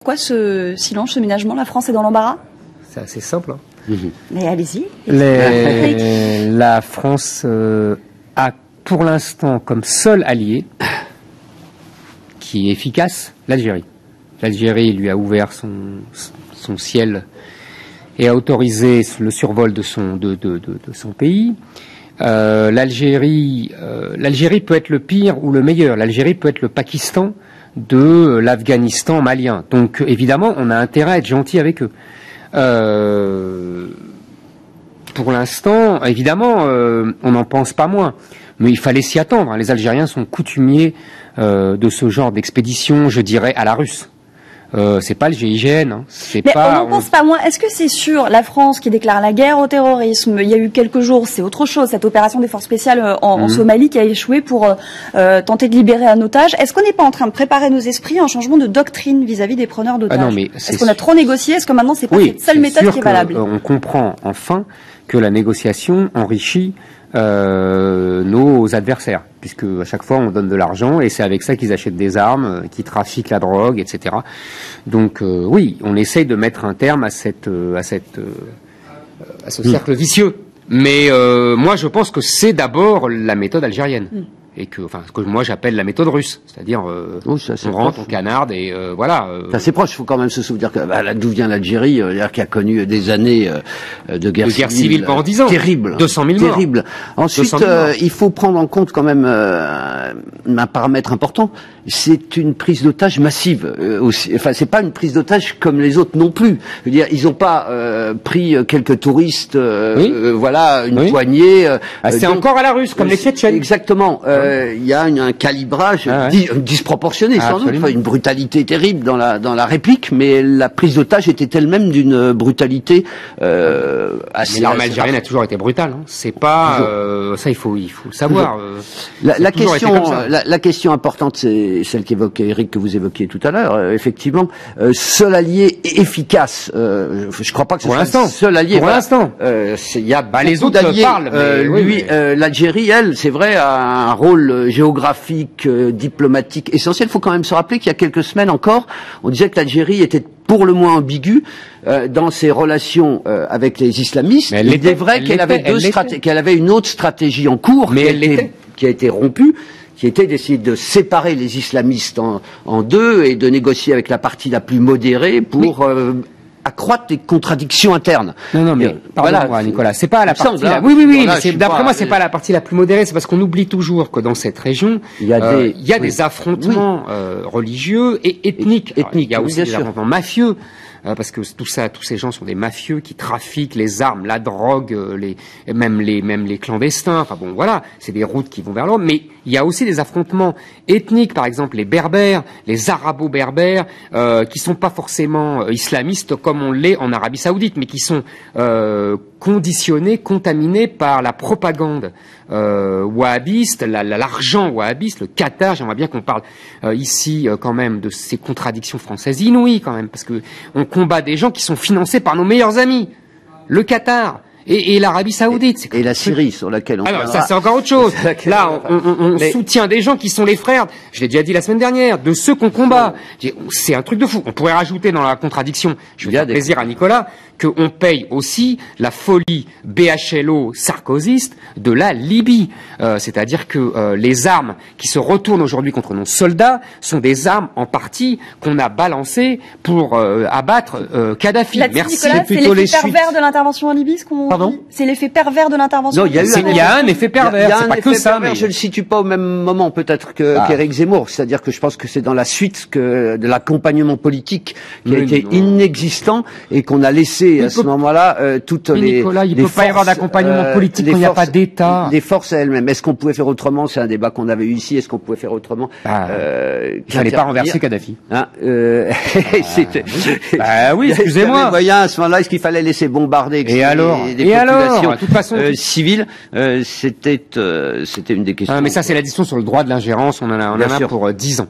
Pourquoi ce silence, ce ménagement? La France est dans l'embarras? C'est assez simple. Hein. Mais allez-y. La France a pour l'instant comme seul allié qui est efficace l'Algérie. L'Algérie lui a ouvert son ciel et a autorisé le survol de son pays. L'Algérie peut être le pire ou le meilleur. L'Algérie peut être le Pakistan de l'Afghanistan malien. Donc évidemment, on a intérêt à être gentil avec eux. Pour l'instant, évidemment, on n'en pense pas moins. Mais il fallait s'y attendre. Hein. Les Algériens sont coutumiers de ce genre d'expédition, je dirais, à la russe. C'est pas le GIGN. Hein. Mais on n'en pense pas moins. Est-ce que c'est sur la France qui déclare la guerre au terrorisme? Il y a eu quelques jours, c'est autre chose, cette opération des forces spéciales en Somalie qui a échoué pour tenter de libérer un otage. Est-ce qu'on n'est pas en train de préparer nos esprits à un changement de doctrine vis-à-vis des preneurs d'otages? Est-ce qu'on a trop négocié? Est-ce que maintenant c'est pas cette seule méthode qui est valable? On comprend enfin que la négociation enrichit nos adversaires, puisque à chaque fois on donne de l'argent et c'est avec ça qu'ils achètent des armes, qu'ils trafiquent la drogue, etc. Donc oui, on essaye de mettre un terme à ce cercle vicieux. Mais moi je pense que c'est d'abord la méthode algérienne. Et que, enfin, ce que moi j'appelle la méthode russe, c'est-à-dire on rentre, on canarde et voilà. C'est assez proche. Il faut quand même se souvenir que d'où vient l'Algérie, qui a connu des années de guerre civile pendant 10 ans, terrible, 200 000 morts. Terrible. Ensuite, il faut prendre en compte quand même un paramètre important. C'est une prise d'otage massive aussi. Enfin, c'est pas une prise d'otage comme les autres non plus. Je veux dire, ils ont pas pris quelques touristes, voilà, une poignée. C'est encore à la russe, comme les Tchétchènes. Exactement. Il y a un calibrage disproportionné, sans doute, une brutalité terrible dans la réplique, mais la prise d'otage était elle-même d'une brutalité assez. Mais l'armée algérienne a toujours été brutale. Hein. C'est pas ça, il faut le savoir. La question importante, c'est celle qu'évoquait Eric, que vous évoquiez tout à l'heure. Effectivement, seul allié efficace. Je crois pas que ce soit le seul allié. Pour l'instant, il y a les autres parlent. L'Algérie, elle, c'est vrai, a un rôle géographique, diplomatique essentiel. Il faut quand même se rappeler qu'il y a quelques semaines encore, on disait que l'Algérie était pour le moins ambiguë dans ses relations avec les islamistes. Mais il est vrai qu'elle avait une autre stratégie en cours, qui a été rompue, qui était d'essayer de séparer les islamistes en deux et de négocier avec la partie la plus modérée pour accroître les contradictions internes. Non, mais pardon-moi, Nicolas, c'est pas la partie. Oui, mais d'après moi, c'est pas la partie la plus modérée. C'est parce qu'on oublie toujours que dans cette région, il y a des affrontements religieux et ethniques. Il y a aussi des affrontements mafieux. Parce que tous ces gens sont des mafieux qui trafiquent les armes, la drogue, même les clandestins. Enfin bon, voilà, c'est des routes qui vont vers l'homme. Mais il y a aussi des affrontements ethniques, par exemple les berbères, les arabo-berbères, qui sont pas forcément islamistes comme on l'est en Arabie Saoudite, mais qui sont conditionnés, contaminés par la propagande wahhabiste, l'argent wahhabiste, le Qatar. J'aimerais bien qu'on parle ici quand même de ces contradictions françaises inouïes quand même, parce que on combat des gens qui sont financés par nos meilleurs amis, le Qatar et l'Arabie Saoudite. Et la Syrie, sur laquelle on alors ça c'est encore autre chose. Là on soutient des gens qui sont les frères, je l'ai déjà dit la semaine dernière, de ceux qu'on combat. C'est un truc de fou. On pourrait rajouter dans la contradiction, je vais faire plaisir à Nicolas, qu'on paye aussi la folie BHLO-sarkozyste de la Libye. C'est-à-dire que les armes qui se retournent aujourd'hui contre nos soldats sont des armes en partie qu'on a balancées pour abattre Kadhafi. Merci. Nicolas, c'est l'effet pervers de l'intervention en Libye, ce qu'on dit. C'est l'effet pervers de l'intervention. Non, il y a un effet pervers. C'est pas que ça. Mais je le situe pas au même moment peut-être qu'Éric Zemmour. C'est-à-dire que je pense que c'est dans la suite de l'accompagnement politique qui a été inexistant et qu'on a laissé à ce moment-là toutes les Nicolas, il ne peut pas y avoir d'accompagnement politique quand il n'y a pas d'État. Les forces elles-mêmes. Est-ce qu'on pouvait faire autrement? C'est un débat qu'on avait eu ici. Est-ce qu'on pouvait faire autrement? Il fallait pas renverser Kadhafi. Oui, excusez-moi. À ce moment-là, est-ce qu'il fallait laisser bombarder des populations de toute façon, civiles? C'était une des questions. Mais ça, c'est la discussion sur le droit de l'ingérence. On en a pour 10 ans.